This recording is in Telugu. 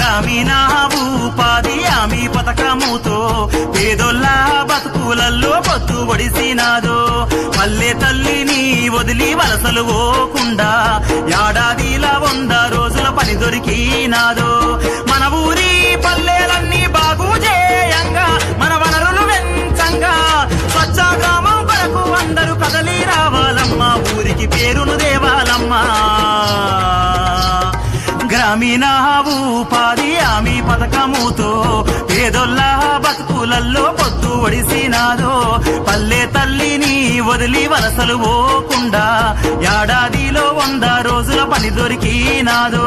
గ్రామీణ ఉపాధి హామీ పథకముతో పేదోళ్ళ బతుకులల్లో పొత్తు ఒడిసినాదో పల్లె తల్లిని వదిలి వలసలు పోకుండా ఏడాదిలా 100 రోజుల పని దొరికినాదో మన ఊరి పల్లెలన్నీ బాగు చేయంగా మన వనరులు వెంచంగా స్వచ్ఛ గ్రామం కొరకు అందరూ కదలి రావాలమ్మా ఊరికి పేరును దేవాలమ్మా గ్రామీణ ఉపాధి హామీ పథకముతో పేదోళ్ళ బతుకులల్లో పొత్తు ఒడిసినాదో పల్లె తల్లిని వదిలి వలసలు పోకుండా ఏడాదిలో 100 రోజుల పని దొరికినాదో